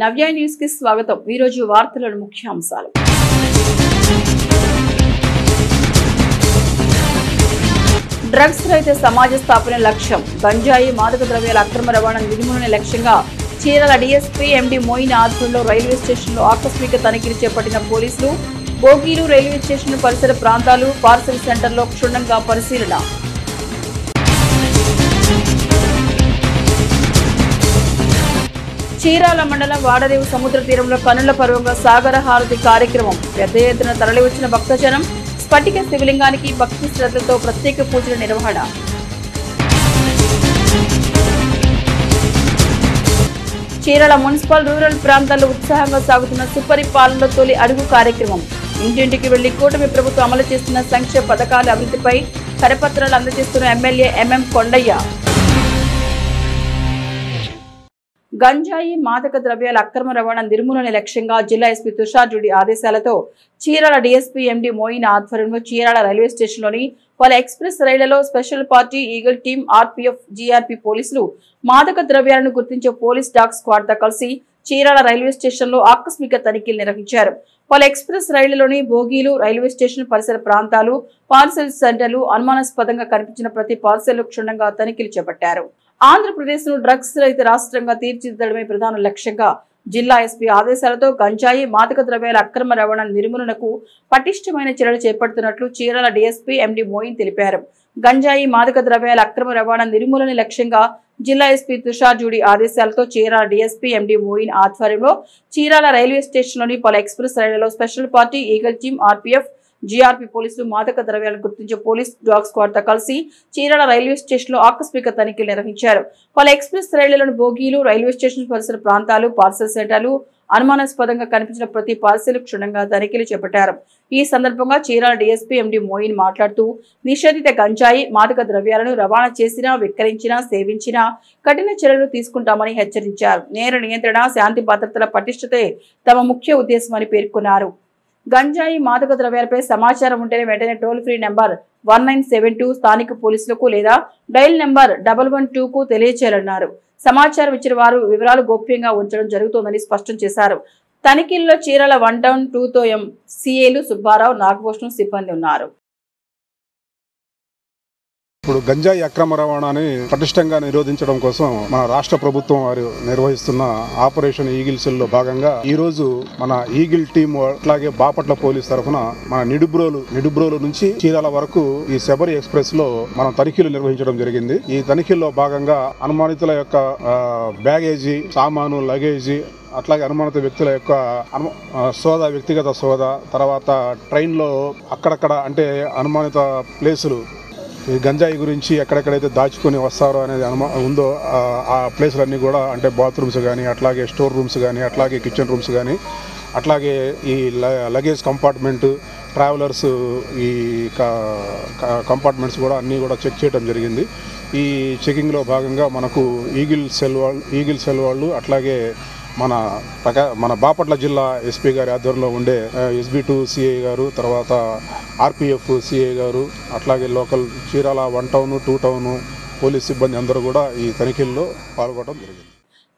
నవ్య news కి స్వాగతం। ఈ రోజు వార్తల ముఖ్యాంశాలు। డ్రగ్స్ రహిత సమాజ స్థాపన లక్ష్యం। గంజాయి మాదక ద్రవ్యాల అక్రమ రవాణా నిర్మూలన లక్ష్యంగా చీరాల డీఎస్పీ ఎండి మోయిన్ ఆధ్వర్యంలో రైల్వే స్టేషన్లో ఆకస్మిక తనిఖీలు చేపట్టిన పోలీసులు బోగీలు రైల్వే స్టేషన్ పరిసర ప్రాంతాలు పార్సల్ సెంటర్లో క్షుణ్ణంగా పరిశీలన। చీరాల మండలం వాడరేవు సముద్ర తీరంలో కనుల పర్వంగా సాగర హారతి కార్యక్రమం। పెద్ద ఎత్తున తరలివచ్చిన భక్తజనం స్ఫటిక శివలింగానికి భక్తి శ్రద్ధలతో ప్రత్యేక పూజల నిర్వహణ। చీరాల మున్సిపల్ రూరల్ ప్రాంతాల్లో ఉత్సాహంగా సాగుతున్న సుపరిపాలనలో తొలి అడుగు కార్యక్రమం। ఇంటింటికి వెళ్లి కూటమి ప్రభుత్వం అమలు చేస్తున్న సంక్షేమ పథకాల అభివృద్ధిపై కరపత్రాలు అందజేస్తున్న ఎమ్మెల్యే ఎంఎం కొండయ్య। గంజాయి మాదక ద్రవ్యాల అక్రమ రవాణా నిర్మూలన లక్ష్యంగా జిల్లా ఎస్పీ తుషార్ జూడి ఆదేశాలతో చీరాల డీఎస్పీ ఎండి మోయిన్ ఆధ్వర్యంలో చీరాల రైల్వే స్టేషన్లోని పలు ఎక్స్ప్రెస్ రైళ్లలో special party eagle team RPF GRP పోలీసులు మాదక ద్రవ్యాలను గుర్తించే పోలీస్ డాగ్ స్క్వాడ్ తో కలిసి చీరాల రైల్వే స్టేషన్లో ఆకస్మిక తనిఖీలు నిర్వహించారు। పలు ఎక్స్ప్రెస్ రైళ్లలోని బోగీలు రైల్వే స్టేషన్ పరిసర ప్రాంతాలు పార్సెల్ సెంటర్లు అనుమానాస్పదంగా కనిపించిన ప్రతి పార్సెల్ క్షుణ్ణంగా తనిఖీలు చేపట్టారు। ఆంధ్రప్రదేశ్ ను డ్రగ్స్ రహిత రాష్ట్రంగా తీర్చిదిద్దడమే ప్రధాన లక్ష్యంగా జిల్లా ఎస్పీ ఆదేశాలతో గంజాయి మాదక ద్రవ్యాల అక్రమ రవాణా నిర్మూలనకు పటిష్టమైన చర్యలు చేపడుతున్నట్లు చీరాల డీఎస్పీ ఎండి మోయిన్ తెలిపారు। గంజాయి మాదక ద్రవ్యాల అక్రమ రవాణా నిర్మూలన లక్ష్యంగా జిల్లా ఎస్పీ తుషార్ జూడి ఆదేశాలతో చీరాల డీఎస్పీ ఎండి మోయిన్ ఆధ్వర్యంలో చీరాల రైల్వే స్టేషన్లోని పలు ఎక్స్ప్రెస్ రైళ్లలో special party eagle team RPF GRP పోలీసులు మాదక ద్రవ్యాలను గుర్తించే పోలీస్ డాగ్ స్క్వాడ్ తో కలిసి చీరాల రైల్వే స్టేషన్ లో ఆకస్మిక తనిఖీలు నిర్వహించారు। పలు ఎక్స్ప్రెస్ రైళ్లలోని బోగీలు రైల్వే స్టేషన్ పరిసర ప్రాంతాలు పార్సల్ సెంటర్లు అనుమానాస్పదంగా కనిపించిన ప్రతి పార్సెల్ క్షుణ్ణంగా తనిఖీలు చేపట్టారు। ఈ సందర్భంగా చీరాల డీఎస్పీ ఎండి మోయిన్ మాట్లాడుతూ నిషేధిత గంజాయి మాదక ద్రవ్యాలను రవాణా చేసినా విక్రయించినా సేవించినా కఠిన చర్యలు తీసుకుంటామని హెచ్చరించారు। నేర నియంత్రణ శాంతి భద్రతల పటిష్టతే తమ ముఖ్య ఉద్దేశమని పేర్కొన్నారు। గంజాయి మాదక ద్రవ్యాలపై సమాచారం ఉంటేనే వెంటనే టోల్ ఫ్రీ నెంబర్ 1972 స్థానిక పోలీసులకు లేదా డైల్ నెంబర్ 112 కు తెలియచేయాలన్నారు। సమాచారం ఇచ్చిన వారు వివరాలు గోప్యంగా ఉంచడం జరుగుతోందని స్పష్టం చేశారు। తనిఖీల్లో చీరాల 1 టౌన్ 2 తో సిఏలు సుబ్బారావు నాగభూషణం సిబ్బంది ఉన్నారు। ఇప్పుడు గంజాయి అక్రమ రవాణాని పటిష్టంగా నిరోధించడం కోసం మన రాష్ట్ర ప్రభుత్వం వారు నిర్వహిస్తున్న ఆపరేషన్ ఈగిల్ సెల్ లో భాగంగా ఈ రోజు మన ఈగిల్ టీం అట్లాగే బాపట్ల పోలీస్ తరఫున మన నిడుబ్రోలు నుంచి చీరాల వరకు ఈ శబరి ఎక్స్ప్రెస్ లో మనం తనిఖీలు నిర్వహించడం జరిగింది। ఈ తనిఖీల్లో భాగంగా అనుమానితుల యొక్క బ్యాగేజీ సామాను లగేజీ అట్లాగే అనుమానిత వ్యక్తుల యొక్క వ్యక్తిగత సోదా తర్వాత ట్రైన్లో అక్కడక్కడ అంటే అనుమానిత ప్లేసులు ఈ గంజాయి గురించి ఎక్కడెక్కడైతే దాచుకొని వస్తారో అనేది ఉందో ఆ ప్లేసులన్నీ కూడా అంటే బాత్రూమ్స్ కానీ అట్లాగే స్టోర్ రూమ్స్ కానీ అట్లాగే కిచెన్ రూమ్స్ కానీ అట్లాగే ఈ లగేజ్ కంపార్ట్మెంట్ ట్రావెలర్స్ ఈ కంపార్ట్మెంట్స్ కూడా అన్నీ కూడా చెక్ చేయడం జరిగింది। ఈ చెకింగ్లో భాగంగా మనకు ఈగిల్ సెల్ వాళ్ళు అట్లాగే మన బాపట్ల జిల్లా ఎస్పీ గారి ఆధ్వర్యంలో ఉండే SB2 సిఐ గారు తర్వాత ఆర్పీఎఫ్ సిఐ గారు అట్లాగే local Chirala 1 town 2 town police సిబ్బంది అందరూ కూడా ఈ తనిఖీల్లో పాల్గొనడం జరిగింది।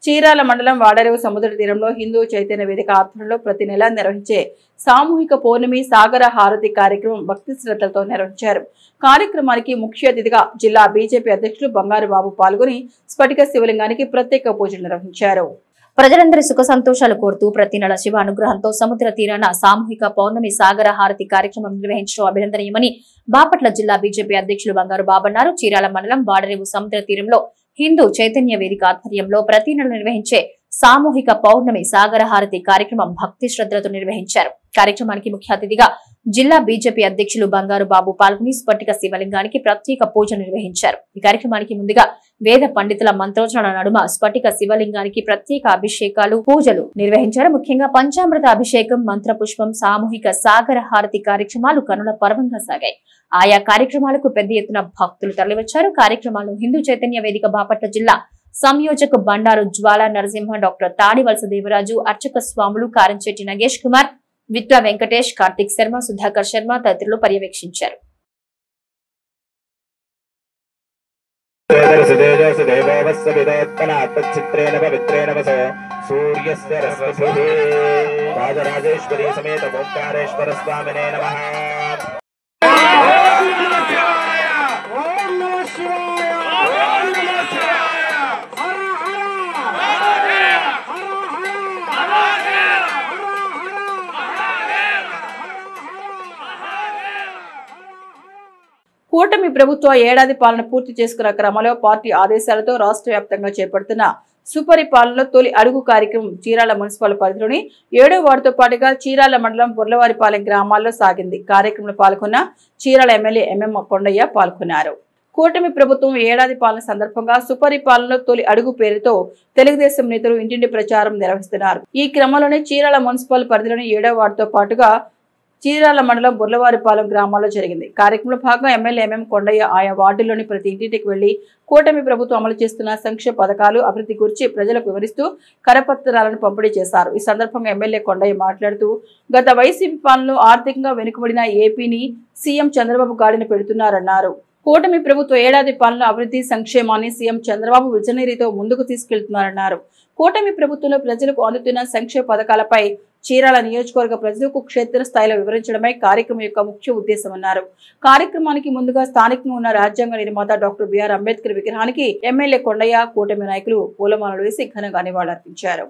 చీరాల మండలం వాడరేవు సముద్ర తీరంలో హిందూ చైతన్య వేదిక ఆధ్వర్యంలో ప్రతి నెల నిర్వహించే సామూహిక పౌర్ణమి సాగర హారతి కార్యక్రమం భక్తి శ్రద్ధలతో నిర్వహించారు। కార్యక్రమానికి ముఖ్య అతిథిగా జిల్లా బీజేపీ అధ్యక్షులు బంగారు బాబు పాల్గొని స్ఫటిక శివలింగానికి ప్రత్యేక పూజలు నిర్వహించారు। ప్రజలందరి సుఖ సంతోషాలు కోరుతూ ప్రతి నెల శివ అనుగ్రహంతో సముద్ర తీరాన సామూహిక పౌర్ణమి సాగర హారతి కార్యక్రమం నిర్వహించడం అభినందనీయమని బాపట్ల జిల్లా బీజేపీ అధ్యక్షులు బంగారు బాబు అన్నారు। చీరాల మండలం వాడరేవు సముద్ర తీరంలో హిందూ చైతన్య వేదిక ఆధ్వర్యంలో ప్రతి నెల నిర్వహించే సామూహిక పౌర్ణమి సాగర హారతి కార్యక్రమం భక్తి శ్రద్ధలతో నిర్వహించారు। కార్యక్రమానికి ముఖ్య అతిథిగా జిల్లా బీజేపీ అధ్యక్షులు బంగారు బాబు పాల్గొని స్ఫటిక శివలింగానికి ప్రత్యేక పూజ నిర్వహించారు। ఈ కార్యక్రమానికి ముందుగా వేద పండితుల మంత్రోచ్చరణ నడుమ స్ఫటిక శివలింగానికి ప్రత్యేక అభిషేకాలు పూజలు నిర్వహించారు। ముఖ్యంగా పంచామృత అభిషేకం మంత్ర పుష్పం సామూహిక సాగర హారతి కార్యక్రమాలు కనుల పర్వంగా సాగాయి। ఆయా కార్యక్రమాలకు పెద్ద ఎత్తున భక్తులు తరలివచ్చారు। కార్యక్రమాలను హిందూ చైతన్య వేదిక బాపట్ల జిల్లా సంయోజక బండారు జ్వాల నరసింహ డాక్టర్ తాడివలస దేవరాజు అర్చక స్వాములు కారంచెట్టి నగేష్ కుమార్ విట్ల వెంకటేష్ కార్తిక్ శర్మ సుధాకర్ శర్మ తదితరులు పర్యవేక్షించారు। सूर्यस्य रश्मिभिः राजराजेश्वरी समेत ओंकारेश्वर स्वामिने नमः। కూటమి ప్రభుత్వ ఏడాది పాలన పూర్తి చేసుకున్న క్రమంలో పార్టీ ఆదేశాలతో రాష్ట్ర వ్యాప్తంగా చేపడుతున్న సుపరిపాలనలో తొలి అడుగు కార్యక్రమం చీరాల మున్సిపల్ పరిధిలోని 7వ వార్డుతో పాటుగా చీరాల మండలం బుర్లవారిపాలెం గ్రామాల్లో సాగింది. కార్యక్రమంలో పాల్గొన్న చీరాల ఎమ్మెల్యే ఎంఎం కొండయ్య పాల్గొన్నారు. కూటమి ప్రభుత్వం ఏడాది పాలన సందర్భంగా సుపరిపాలనలో తొలి అడుగు పేరుతో తెలుగుదేశం నేతలు ఇంటింటి ప్రచారం నిర్వహిస్తున్నారు. ఈ క్రమంలోనే చీరాల మున్సిపల్ పరిధిలోని 7వ వార్డుతో పాటుగా చీరాల మండలం బుర్లవారిపాలెం గ్రామాల్లో జరిగింది. కార్యక్రమంలో భాగంగా ఎమ్మెల్యే ఎంఎం కొండయ్య ఆయా వార్డుల్లోని ప్రతి ఇంటింటికి వెళ్లి కూటమి ప్రభుత్వం అమలు చేస్తున్న సంక్షేమ పథకాలు అభివృద్ధి గురించి ప్రజలకు వివరిస్తూ కరపత్రాలను పంపిణీ చేశారు. ఈ సందర్భంగా ఎమ్మెల్యే కొండయ్య మాట్లాడుతూ గత వైసీపీ పాలనలో ఆర్థికంగా వెనుకబడిన ఏపీని సీఎం చంద్రబాబు గాడిన పెడుతున్నారన్నారు. కూటమి ప్రభుత్వ ఏడాది పాలన అభివృద్ధి సంక్షేమాన్ని సీఎం చంద్రబాబు విజనరీతో ముందుకు తీసుకెళ్తున్నారన్నారు. కూటమి ప్రభుత్వంలో ప్రజలకు అందుతున్న సంక్షేమ పథకాలపై చీరాల నియోజకవర్గ ప్రజలకు క్షేత్రస్థాయిలో వివరించడమే కార్యక్రమం యొక్క ముఖ్య ఉద్దేశమన్నారు. కార్యక్రమానికి ముందుగా స్థానికంగా ఉన్న రాజ్యాంగ నిర్మాత డాక్టర్ బిఆర్ అంబేద్కర్ విగ్రహానికి ఎమ్మెల్యే కొండయ్య కూటమి నాయకులు పూలమాలలు వేసి ఘనంగా నివాళులర్పించారు.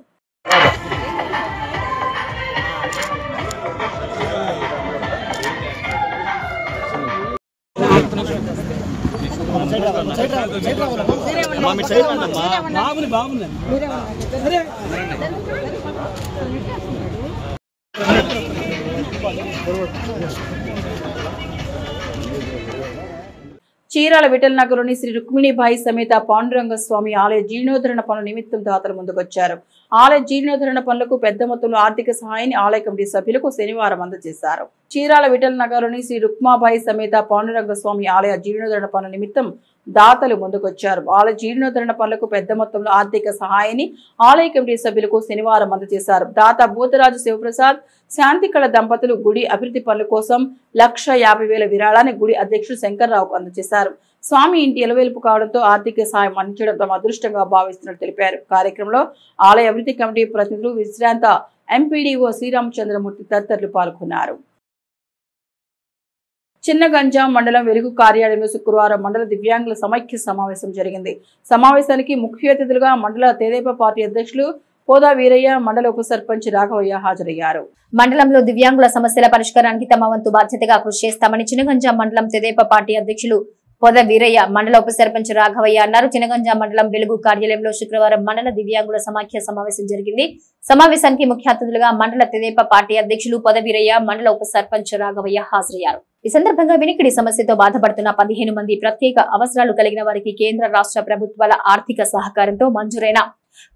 చీరాల విఠల్ నగర్లోని శ్రీ రుక్మిణీబాయి సమేత పాండురంగ స్వామి ఆలయ జీర్ణోద్ధరణ పనుల నిమిత్తం దాతలు ముందుకొచ్చారు. ఆలయ జీర్ణోద్ధరణ పనులకు పెద్ద మొత్తంలో ఆర్థిక సహాయాన్ని ఆలయ కమిటీ సభ్యులకు శనివారం అందజేశారు. చీరాల విఠల్ నగర్లోని శ్రీ రుక్మాబాయి సమేత పాండురంగ స్వామి ఆలయ జీర్ణోద్ధరణ పనుల నిమిత్తం దాతలు ముందుకొచ్చారు. ఆలయ జీర్ణోద్ధరణ పనులకు పెద్ద మొత్తంలో ఆర్థిక సహాయాన్ని ఆలయ కమిటీ సభ్యులకు శనివారం అందజేశారు. దాత భూతరాజు శివప్రసాద్, శాంతికళ దంపతులు గుడి అభివృద్ధి పనుల కోసం 1,50,000 విరాళాన్ని గుడి అధ్యక్షుడు శంకర్రావుకు అందజేశారు. స్వామి ఇంటి ఎలవేల్పు కావడంతో ఆర్థిక సహాయం అందించడం తమ అదృష్టంగా భావిస్తున్నట్టు తెలిపారు. కార్యక్రమంలో ఆలయ అభివృద్ధి కమిటీ ప్రతినిధులు, విశ్రాంత ఎంపీడీఓ శ్రీరామచంద్రమూర్తి తదితరులు పాల్గొన్నారు. చిన్నగంజాం మండలం వెలుగు కార్యాలయంలో శుక్రవారం మండల దివ్యాంగుల సమైక్య సమావేశం జరిగింది. సమావేశానికి ముఖ్య అతిథులుగా మండల తెదేపా పార్టీ అధ్యక్షులు పోదా వీరయ్య, మండల ఉప సర్పంచ్ రాఘవయ్య హాజరయ్యారు. మండలంలో దివ్యాంగుల సమస్యల పరిష్కారానికి తమ వంతు బాధ్యతగా కృషి చేస్తామని చిన్నగంజాం మండలం తెదేపా పార్టీ అధ్యక్షులు పోదా వీరయ్య, మండల ఉప సర్పంచ్ రాఘవయ్య అన్నారు. చిన్నగంజాం మండలం వెలుగు కార్యాలయంలో శుక్రవారం మండల దివ్యాంగుల సమాఖ్య సమావేశం జరిగింది. సమావేశానికి ముఖ్య అతిథులుగా మండల తెదేపా పార్టీ అధ్యక్షులు పోదా వీరయ్య, మండల ఉప సర్పంచ్ రాఘవయ్య హాజరయ్యారు. ఈ సందర్భంగా వినికిడి సమస్యతో బాధపడుతున్న 15 మంది ప్రత్యేక అవసరాలు కలిగిన వారికి కేంద్ర రాష్ట్ర ప్రభుత్వాల ఆర్థిక సహకారంతో మంజూరైన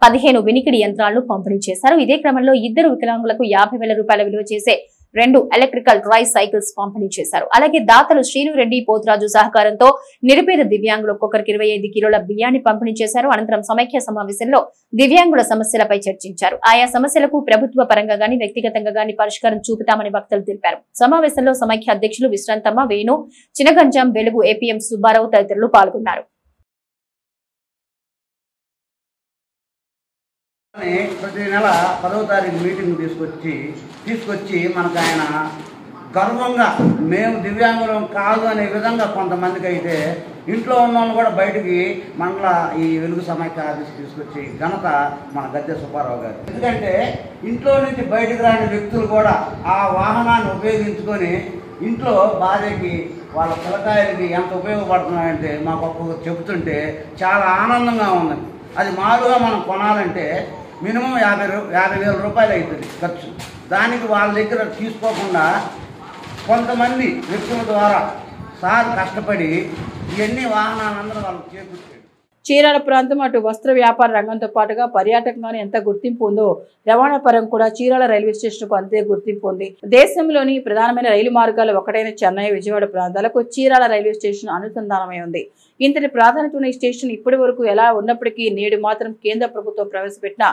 15 వినికిడి యంత్రాలను పంపిణీ చేశారు. ఇదే క్రమంలో 2 వికలాంగులకు 50,000 రూపాయల విలువ చేసే 2 ఎలక్ట్రికల్ ట్రై సైకిల్స్ పంపిణీ చేశారు. అలాగే దాతలు శ్రీనురెడ్డి, పోతురాజు సహకారంతో నిరుపేద దివ్యాంగులు ఒక్కొక్కరికి 25 కిలోల బియ్యాన్ని పంపిణీ చేశారు. అనంతరం సమైక్య సమావేశంలో దివ్యాంగుల సమస్యలపై చర్చించారు. ఆయా సమస్యలకు ప్రభుత్వ పరంగా గాని వ్యక్తిగతంగా గాని పరిష్కారం చూపుతామని వక్తలు తెలిపారు. సమావేశంలో సమైక్య అధ్యక్షులు విశ్రాంతమ్మ, వేణు, చిన్నగంజాం వెలుగు ఏపీఎం సుబ్బారావు తదితరులు పాల్గొన్నారు. ప్రతి నెల 10వ తారీఖు మీటింగ్ తీసుకొచ్చి మనకు ఆయన గర్వంగా మేము దివ్యాంగులం కాదు అనే విధంగా కొంతమందికి అయితే ఇంట్లో ఉన్న కూడా బయటికి మండల ఈ వెలుగు సమైక్య ఆఫీస్ తీసుకొచ్చి ఘనత మన గద్దె సుబ్బారావు గారు. ఎందుకంటే ఇంట్లో నుంచి బయటకు రాని వ్యక్తులు కూడా ఆ వాహనాన్ని ఉపయోగించుకొని ఇంట్లో భార్యకి వాళ్ళ పిల్లకాయలకి ఎంత ఉపయోగపడుతున్నాయంటే మాకు ఒక్కొక్కరు చెబుతుంటే చాలా ఆనందంగా ఉంది. అది మారుగా మనం కొనాలంటే మినిమం 50,000 రూపాయలు అవుతుంది ఖర్చు. దానికి వాళ్ళ దగ్గర తీసుకోకుండా కొంతమంది వ్యక్తుల ద్వారా సార్ కష్టపడి ఇవన్నీ వాహనాలందరూ వాళ్ళకి చేకూర్చారు. చీరాల ప్రాంతం అటు వస్త్ర వ్యాపార రంగంతో పాటుగా పర్యాటకంగానే ఎంత గుర్తింపు ఉందో రవాణా పరం కూడా చీరాల రైల్వే స్టేషన్ కు అంతే గుర్తింపు ఉంది. దేశంలోని ప్రధానమైన రైలు మార్గాలు ఒకటైన చెన్నై, విజయవాడ ప్రాంతాలకు చీరాల రైల్వే స్టేషన్ అనుసంధానమై ఉంది. ఇంతటి ప్రాధాన్యత ఉన్న ఈ స్టేషన్ ఇప్పటి వరకు ఎలా ఉన్నప్పటికీ నేడు మాత్రం కేంద్ర ప్రభుత్వం ప్రవేశపెట్టిన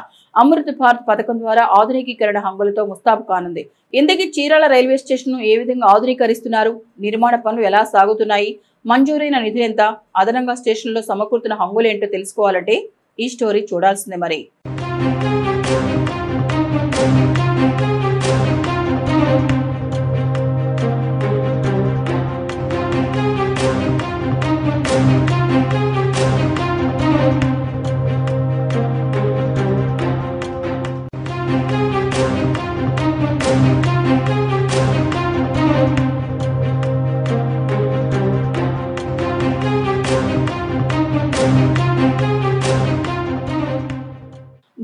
అమృత్ భారత్ పథకం ద్వారా ఆధునికీకరణ హంగులతో ముస్తాబు కానుంది. ఇందుకే చీరాల రైల్వే స్టేషన్ ను ఏ విధంగా ఆధునీకరిస్తున్నారు, నిర్మాణ పనులు ఎలా సాగుతున్నాయి, మంజూరైన నిధులు ఎంత, అదనంగా స్టేషన్లో సమకూరుతున్న హంగులేంటో తెలుసుకోవాలంటే ఈ స్టోరీ చూడాల్సిందే మరి.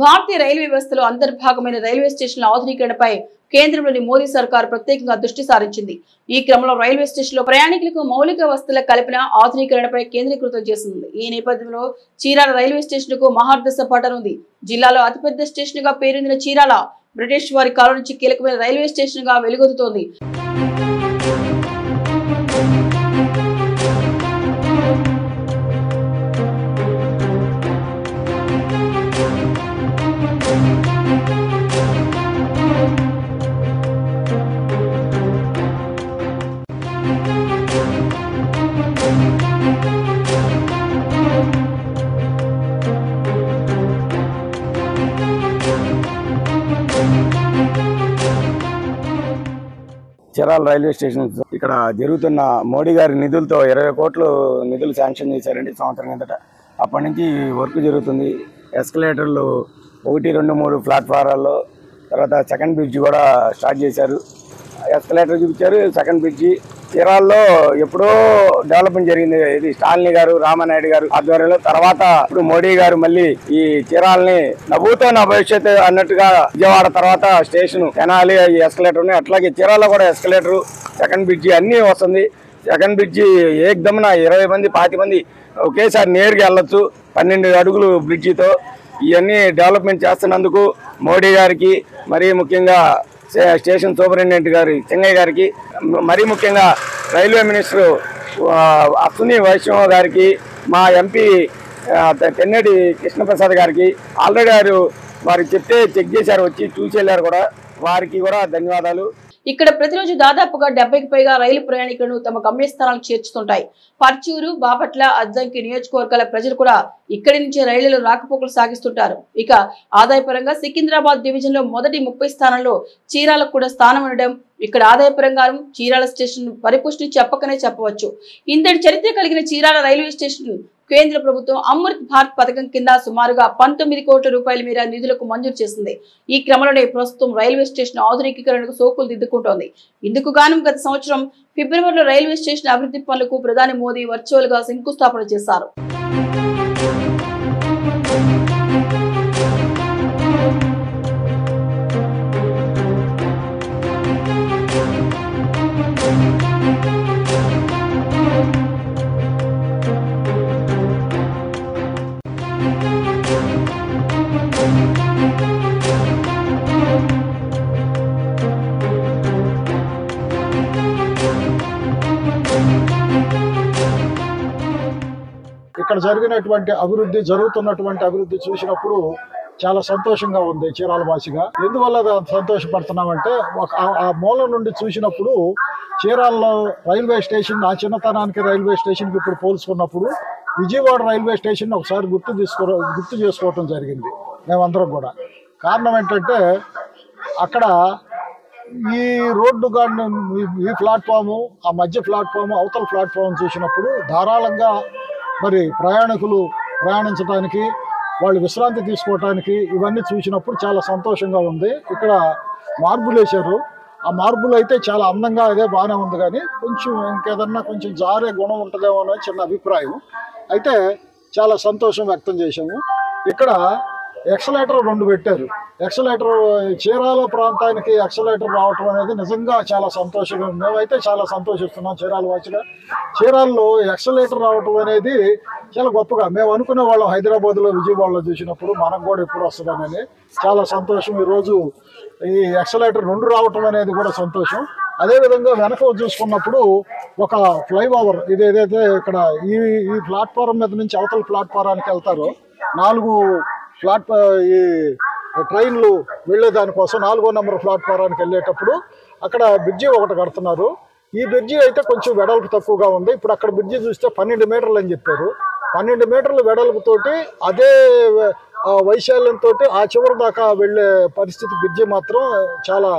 భారతీయ రైల్వే వ్యవస్థలో అంతర్భాగమైన రైల్వే స్టేషన్ల ఆధునీకరణపై కేంద్రంలోని మోదీ సర్కార్ ప్రత్యేకంగా దృష్టి సారించింది. ఈ క్రమంలో రైల్వే స్టేషన్లో ప్రయాణికులకు మౌలిక వసతుల కల్పన, ఆధునీకరణపై కేంద్రీకృతం చేస్తుంది. ఈ నేపథ్యంలో చీరాల రైల్వే స్టేషన్ కు మహార్దశ పట్టనుంది. జిల్లాలో అతిపెద్ద స్టేషన్ గా పేరొందిన చీరాల బ్రిటిష్ వారి కాలం నుంచి కీలకమైన రైల్వే స్టేషన్ గా వెలుగొందుతోంది. చీరాల రైల్వే స్టేషన్ ఇక్కడ జరుగుతున్న మోడీ గారి నిధులతో 20 కోట్లు నిధులు శాంక్షన్ చేశారండి సంవత్సరం కిందట. అప్పటి నుంచి వర్క్ జరుగుతుంది. ఎస్కలేటర్లు 1, 2, 3 ప్లాట్ఫారాల్లో, తర్వాత సెకండ్ బ్రిడ్జ్ కూడా స్టార్ట్ చేశారు. ఎస్కలేటర్ చూపించారు. సెకండ్ బ్రిడ్జి చీరాల్లో ఎప్పుడో డెవలప్మెంట్ జరిగింది. ఇది స్టాలిని గారు, రామానాయుడు గారు ఆధ్వర్యంలో. తర్వాత ఇప్పుడు మోడీ గారు మళ్ళీ ఈ చీరాలని నవ్వుతో నా భవిష్యత్తు అన్నట్టుగా విజయవాడ తర్వాత స్టేషన్ తెనాలి ఈ ఎస్కలేటర్ ఉన్నాయి. అట్లాగే చీరాల్లో కూడా ఎస్కలేటర్, సెకండ్ బ్రిడ్జి అన్నీ వస్తుంది. సెకండ్ బ్రిడ్జి ఏకదమ్మున 20 మంది 25 మంది ఒకేసారి నేరుగా వెళ్ళొచ్చు 12 అడుగులు బ్రిడ్జితో. ఇవన్నీ డెవలప్మెంట్ చేస్తున్నందుకు మోడీ గారికి, మరీ ముఖ్యంగా స్టేషన్ సూపరింటెండెంట్ గారి చెంగయ్య గారికి, మరీ ముఖ్యంగా రైల్వే మినిస్టర్ అశ్విని వైష్ణవ్ గారికి, మా ఎంపీ తెన్నేటి కృష్ణప్రసాద్ గారికి ఆల్రెడీ వారికి చెప్తే చెక్ చేశారు, వచ్చి చూసి వెళ్ళారు కూడా. వారికి కూడా ధన్యవాదాలు. ఇక్కడ ప్రతిరోజు దాదాపుగా 70కి పైగా రైలు ప్రయాణికులను తమ గమ్యస్థానాలకు చేర్చుతుంటాయి. పర్చూరు, బాపట్ల, అద్దంకి నియోజకవర్గాల ప్రజలు కూడా ఇక్కడి నుంచే రైళ్లలో రాకపోకలు సాగిస్తుంటారు. ఇక ఆదాయపరంగా సికింద్రాబాద్ డివిజన్ లో మొదటి 30 స్థానంలో చీరాలకు కూడా స్థానం ఉండడం ఇక్కడ ఆదాయపరంగా చీరాల స్టేషన్ పరిపుష్టి చెప్పకనే చెప్పవచ్చు. ఇంతటి చరిత్ర కలిగిన చీరాల రైల్వే స్టేషన్ కేంద్ర ప్రభుత్వం అమృత్ భారత్ పథకం కింద సుమారుగా 19 కోట్ల రూపాయల మేర నిధులకు మంజూరు చేసింది. ఈ క్రమంలోనే ప్రస్తుతం రైల్వే స్టేషన్ ఆధునికీకరణకు సోకులు దిద్దుకుంటోంది. ఇందుకు గాను గత సంవత్సరం ఫిబ్రవరిలో రైల్వే స్టేషన్ అభివృద్ధి పనులకు ప్రధాని మోదీ వర్చువల్ గా శంకుస్థాపన చేశారు. ఇక్కడ జరుగుతున్నటువంటి అభివృద్ధి చూసినప్పుడు చాలా సంతోషంగా ఉంది చీరాల వాసిగా. ఎందువల్ల సంతోషపడుతున్నామంటే ఆ మూలం నుండి చూసినప్పుడు చీరాలలో రైల్వే స్టేషన్, నా చిన్నతనానికి రైల్వే స్టేషన్కి ఇప్పుడు పోల్చుకున్నప్పుడు విజయవాడ రైల్వే స్టేషన్ ఒకసారి గుర్తు చేసుకోవటం జరిగింది మేమందరం కూడా. కారణం ఏంటంటే అక్కడ ఈ రోడ్డు గార్డు, ఈ ప్లాట్ఫాము, ఆ మధ్య ప్లాట్ఫాము, అవతల ప్లాట్ఫామ్ చూసినప్పుడు ధారాళంగా మరి ప్రయాణికులు ప్రయాణించడానికి, వాళ్ళు విశ్రాంతి తీసుకోవటానికి ఇవన్నీ చూసినప్పుడు చాలా సంతోషంగా ఉంది. ఇక్కడ మార్బుల్ వేశారు. ఆ మార్బుల్ అయితే చాలా అందంగా అదే బాగానే ఉంది, కానీ కొంచెం ఇంకేదన్నా కొంచెం జారే గుణం ఉంటుందేమో అని చిన్న అభిప్రాయం. అయితే చాలా సంతోషం వ్యక్తం చేశాము. ఇక్కడ ఎక్సలేటర్ 2 పెట్టారు. ఎక్సలేటర్ చీరాల ప్రాంతానికి ఎక్సలేటర్ రావటం అనేది నిజంగా చాలా సంతోషంగా ఉంది. మేమైతే చాలా సంతోషిస్తున్నాం చీరాల వాసిగా. చీరాల్లో ఎక్సలేటర్ రావటం అనేది చాలా గొప్పగా మేము అనుకునే వాళ్ళం. హైదరాబాద్లో, విజయవాడలో చూసినప్పుడు మనకు కూడా ఎప్పుడు వస్తుందనేది చాలా సంతోషం. ఈరోజు ఈ ఎక్సలేటర్ 2 రావటం అనేది కూడా సంతోషం. అదేవిధంగా వెనక చూసుకున్నప్పుడు ఒక ఫ్లైఓవర్, ఇది ఏదైతే ఇక్కడ ఈ ప్లాట్ఫారం మీద నుంచి అవతల ప్లాట్ఫారానికి వెళ్తారో 4 ఈ ట్రైన్లు వెళ్ళేదానికోసం 4వ నెంబర్ ప్లాట్ఫారానికి వెళ్ళేటప్పుడు అక్కడ బ్రిడ్జి ఒకటి కడుతున్నారు. ఈ బ్రిడ్జి అయితే కొంచెం వెడల్పు తక్కువగా ఉంది. ఇప్పుడు అక్కడ బ్రిడ్జి చూస్తే 12 మీటర్లు అని చెప్పారు. 12 మీటర్ల వెడల్పుతోటి అదే వైశాల్యంతో ఆ చివరి దాకా వెళ్ళే పరిస్థితి బ్రిడ్జి మాత్రం చాలా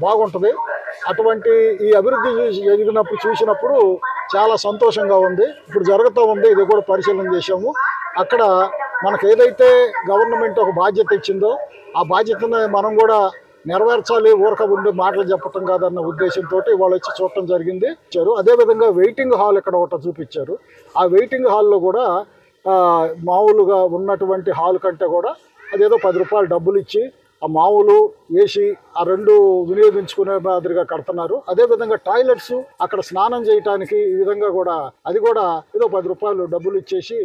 బాగుంటుంది. అటువంటి ఈ అభివృద్ధి చూసినప్పుడు చాలా సంతోషంగా ఉంది. ఇప్పుడు జరుగుతూ ఉంది, ఇది కూడా పరిశీలన చేశాము. అక్కడ మనకు ఏదైతే గవర్నమెంట్ ఒక బాధ్యత ఇచ్చిందో ఆ బాధ్యతను మనం కూడా నెరవేర్చాలి, ఊరక ఉండి మాటలు చెప్పటం కాదన్న ఉద్దేశంతో వాళ్ళు వచ్చి చూడటం జరిగింది. అదేవిధంగా వెయిటింగ్ హాల్ ఇక్కడ ఒకటి చూపించారు. ఆ వెయిటింగ్ హాల్లో కూడా మామూలుగా ఉన్నటువంటి హాల్ కంటే కూడా అదేదో 10 రూపాయలు డబ్బులు ఇచ్చి ఆ మామూలు ఏసీ ఆ రెండు వినియోగించుకునే మాదిరిగా కడుతున్నారు. అదేవిధంగా టాయిలెట్స్ అక్కడ స్నానం చేయడానికి ఈ విధంగా కూడా అది కూడా ఏదో 10 రూపాయలు డబ్బులు ఇచ్చేసి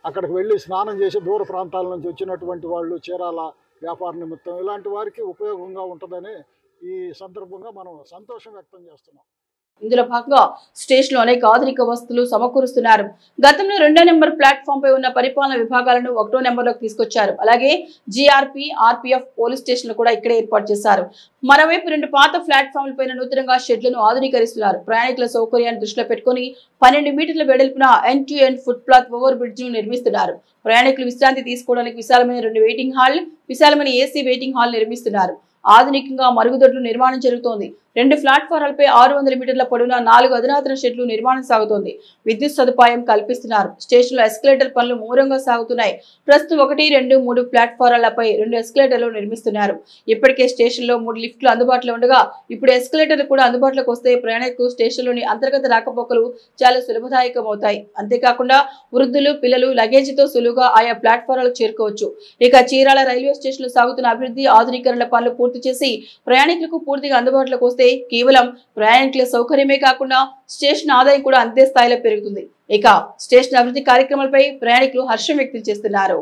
అక్కడికి వెళ్ళి స్నానం చేసి దూర ప్రాంతాల నుంచి వచ్చినటువంటి వాళ్ళు చీరాల వ్యాపార నిమిత్తం ఇలాంటి వారికి ఉపయోగంగా ఉంటుందని ఈ సందర్భంగా మనం సంతోషం వ్యక్తం చేస్తున్నాం. ఇందులో భాగంగా స్టేషన్ లో అనేక ఆధునిక వస్తువులు సమకూరుస్తున్నారు. గతంలో 2వ నెంబర్ ప్లాట్ఫామ్ పై ఉన్న పరిపాలన విభాగాలను 1వ నెంబర్లోకి తీసుకొచ్చారు. అలాగే జీఆర్పీ, ఆర్పీఎఫ్ పోలీస్ స్టేషన్లు కూడా ఇక్కడే ఏర్పాటు చేశారు. మరోవైపు 2 పాత ప్లాట్ఫామ్ల పైన నూతనంగా షెడ్లను ఆధునీకరిస్తున్నారు. ప్రయాణికుల సౌకర్యాన్ని దృష్టిలో పెట్టుకుని 12 మీటర్ల వెడల్పున end to end foot path over bridge ను నిర్మిస్తున్నారు. ప్రయాణికులు విశ్రాంతి తీసుకోవడానికి విశాలమైన 2 వెయిటింగ్ హాల్, విశాలమైన ఏసీ వెయిటింగ్ హాల్ నిర్మిస్తున్నారు. ఆధునికంగా మరుగుదొడ్లు నిర్మాణం జరుగుతోంది. 2 ప్లాట్ఫారాలపై 600 మీటర్ల పొడవున 4 అధునాతన షెడ్లు నిర్మాణం సాగుతోంది. విద్యుత్ సదుపాయం కల్పిస్తున్నారు. స్టేషన్లో ఎస్కలేటర్ పనులు ముమ్మరంగా సాగుతున్నాయి. ప్రస్తుతం 1, 2, 3 ప్లాట్ఫారాలపై 2 ఎస్కలేటర్లు నిర్మిస్తున్నారు. ఇప్పటికే స్టేషన్లో 3 లిఫ్ట్లు అందుబాటులో ఉండగా ఇప్పుడు ఎస్కలేటర్లు కూడా అందుబాటులోకి వస్తే ప్రయాణికులు స్టేషన్లోని అంతర్గత రాకపోకలు చాలా సులభదాయకం అవుతాయి. అంతేకాకుండా వృద్ధులు, పిల్లలు లగేజీతో సులువుగా ఆయా ప్లాట్ఫారాలకు చేరుకోవచ్చు. ఇక చీరాల రైల్వే స్టేషన్లో సాగుతున్న అభివృద్ధి, ఆధునీకరణ పనులు పూర్తి చేసి ప్రయాణికులకు పూర్తిగా అందుబాటులోకి వస్తే కేవలం ప్రయాణికుల సౌకర్యమే కాకుండా స్టేషన్ ఆదాయం కూడా అంతే స్థాయిలో పెరుగుతుంది. ఇక స్టేషన్ అభివృద్ధి కార్యక్రమాలపై ప్రయాణికులు హర్షం వ్యక్తం చేస్తున్నారు.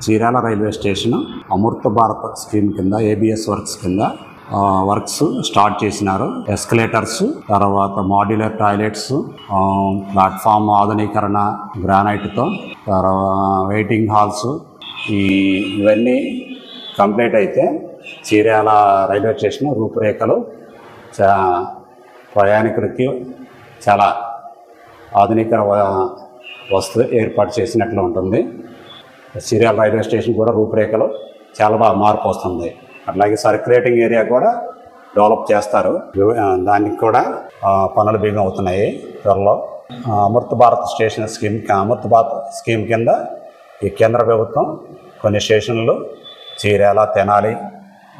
చీరాల రైల్వే స్టేషన్ అమృత భారత్ స్కీమ్ కింద ఏబిఎస్ వర్క్స్ కింద వర్క్స్ స్టార్ట్ చేసినారు. ఎస్కలేటర్స్, తర్వాత మాడ్యులర్ టాయిలెట్స్, ప్లాట్ఫామ్ ఆధునీకరణ గ్రానైట్తో, తర్వాత వెయిటింగ్ హాల్స్, ఇవన్నీ కంప్లీట్ అయితే చీరాల రైల్వే స్టేషన్ రూపురేఖలు ప్రయాణికులకి చాలా ఆధునిక వస్తువు ఏర్పాటు చేసినట్లు ఉంటుంది. చీరాల రైల్వే స్టేషన్ కూడా రూపురేఖలు చాలా బాగా మార్పు వస్తుంది. అట్లాగే సర్క్యులేటింగ్ ఏరియా కూడా డెవలప్ చేస్తారు. దానికి కూడా పనులు బిగిన్ అవుతున్నాయి త్వరలో. అమృత భారత్ స్కీమ్ కింద ఈ కేంద్ర ప్రభుత్వం కొన్ని స్టేషన్లు చీరాల, తెనాలి,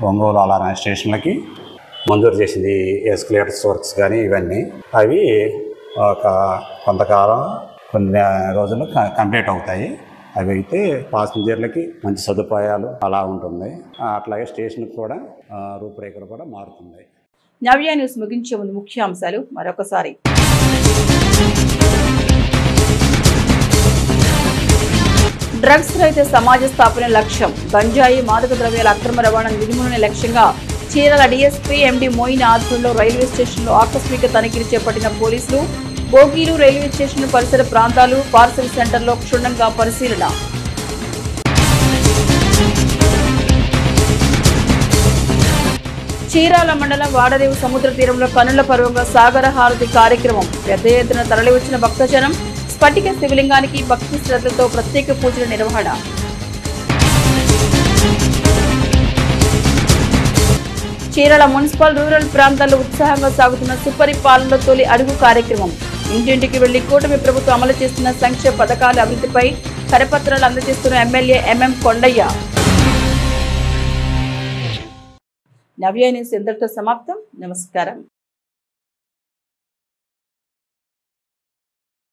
ఒంగోలు అలాంటి స్టేషన్లకి మంజూరు చేసింది. ఎస్కలేటర్స్ వర్క్స్ కానీ ఇవన్నీ అవి ఒక కొంతకాలం కొన్ని రోజులు కంప్లీట్ అవుతాయి. అవి అయితే పాసింజర్లకి మంచి సదుపాయాలు అలా ఉంటుంది. అట్లాగే స్టేషన్ కూడా రూపురేఖలు కూడా మారుతున్నాయి. నవ్య న్యూస్ ముగించే ముందు ముఖ్యాంశాలు మరొకసారి. డ్రగ్స్ రహిత సమాజ స్థాపన లక్ష్యం. గంజాయి, మాదక ద్రవ్యాల అక్రమ రవాణా నిర్మూలన లక్ష్యంగా చీరాల డీఎస్పీ ఎండి మోయిన్ ఆధ్వర్యంలో రైల్వే స్టేషన్లో ఆకస్మిక తనిఖీలు చేపట్టిన పోలీసులు. బోగీలు రైల్వే స్టేషన్ పరిసర ప్రాంతాలు, పార్సల్ సెంటర్లో క్షుణ్ణంగా పరిశీలన. చీరాల మండలం వాడరేవు సముద్ర తీరంలో కనుల పర్వంగా సాగర హారతి కార్యక్రమం. పెద్ద ఎత్తున తరలివచ్చిన భక్తజనం. స్ఫటిక శివలింగానికి భక్తి శ్రద్ధలతో ప్రత్యేక పూజల నిర్వహణ. చీరాల మున్సిపల్ రూరల్ ప్రాంతాల్లో ఉత్సాహంగా సాగుతున్న సుపరిపాలనలో తొలి అడుగు కార్యక్రమం. ఇంటింటికి వెళ్లి కూటమి ప్రభుత్వం అమలు చేస్తున్న సంక్షేమ పథకాల అభివృద్ధిపై కరపత్రాలు అందజేస్తున్న ఎమ్మెల్యే ఎంఎం కొండయ్య. నవ్య న్యూస్ ఇంతటితో సమాప్తం. నమస్కారం.